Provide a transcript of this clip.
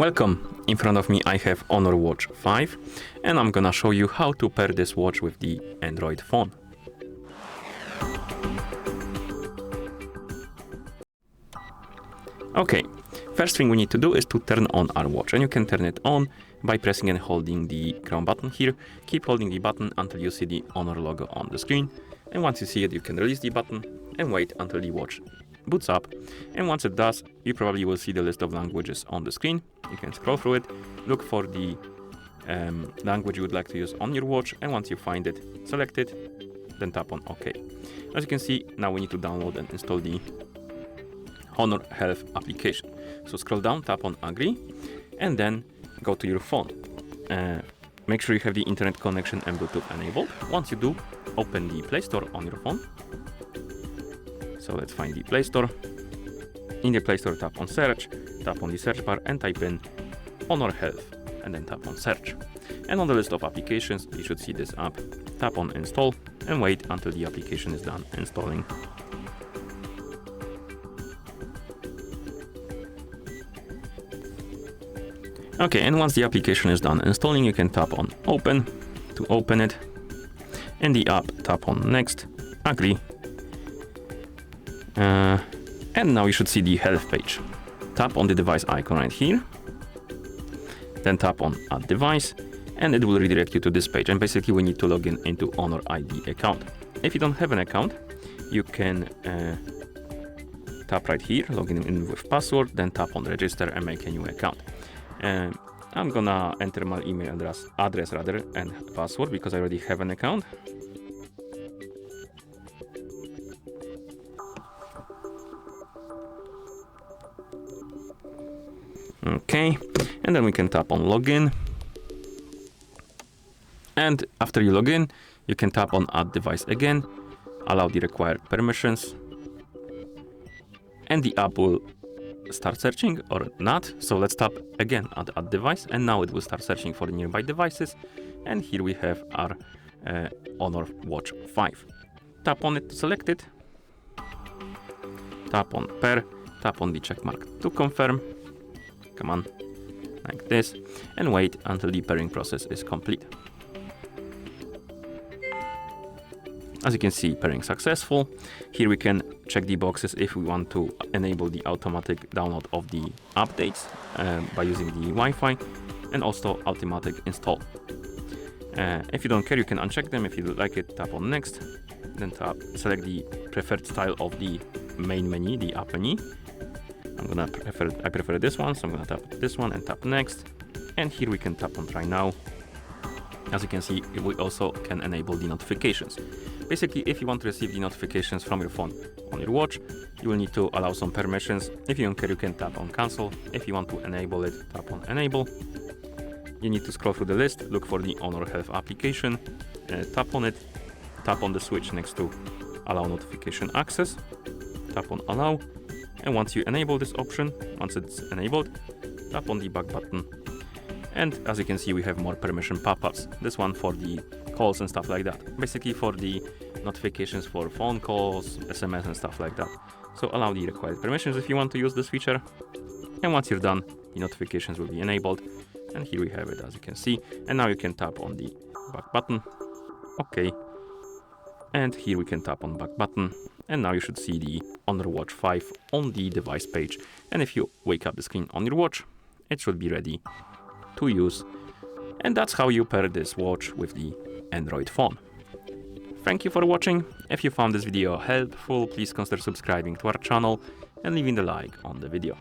Welcome! In front of me I have Honor Watch 5 and I'm gonna show you how to pair this watch with the Android phone. Okay, first thing we need to do is to turn on our watch, and you can turn it on by pressing and holding the crown button here. Keep holding the button until you see the Honor logo on the screen, and once you see it you can release the button and wait until the watch boots up. And once it does, you probably will see the list of languages on the screen. You can scroll through it, look for the language you would like to use on your watch, and once you find it, select it, then tap on OK. As you can see, now we need to download and install the Honor Health application. So scroll down, tap on Agree, and then go to your phone. Make sure you have the internet connection and Bluetooth enabled. Once you do, open the Play Store on your phone. So let's find the Play Store. In the Play Store, tap on Search, tap on the search bar and type in Honor Health, and then tap on Search. And on the list of applications, you should see this app. Tap on Install and wait until the application is done installing. Okay, and once the application is done installing, you can tap on Open to open it. In the app, tap on Next, Agree. And now you should see the health page. Tap on the device icon right here. Then tap on Add Device, and it will redirect you to this page. And basically we need to log in into Honor ID account. If you don't have an account, you can tap right here, log in with password, then tap on Register and make a new account. I'm gonna enter my email address and password because I already have an account. Okay, and then we can tap on Login. And after you log in, you can tap on Add Device again, allow the required permissions, and the app will start searching or not. So let's tap again at Add Device, and now it will start searching for the nearby devices. And here we have our Honor Watch 5. Tap on it to select it, tap on Pair, tap on the check mark to confirm. Come on, like this, and wait until the pairing process is complete. As you can see, pairing successful. Here we can check the boxes if we want to enable the automatic download of the updates by using the Wi-Fi, and also automatic install. If you don't care, you can uncheck them. If you like it, tap on Next, then select the preferred style of the main menu, the app menu. I prefer this one, so I'm gonna tap this one and tap Next. And here we can tap on Try Now. As you can see, we also can enable the notifications. Basically, if you want to receive the notifications from your phone on your watch, you will need to allow some permissions. If you don't care, you can tap on Cancel. If you want to enable it, tap on Enable. You need to scroll through the list, look for the Honor Health application, tap on it, tap on the switch next to Allow Notification Access, tap on Allow. And once you enable this option, once it's enabled, tap on the back button. And as you can see, we have more permission pop-ups. This one for the calls and stuff like that. Basically for the notifications for phone calls, SMS and stuff like that. So allow the required permissions if you want to use this feature. And once you're done, the notifications will be enabled. And here we have it, as you can see. And now you can tap on the back button. Okay. And here we can tap on back button. And now you should see the Honor Watch 5 on the device page. And if you wake up the screen on your watch, it should be ready to use. And that's how you pair this watch with the Android phone. Thank you for watching. If you found this video helpful, please consider subscribing to our channel and leaving a like on the video.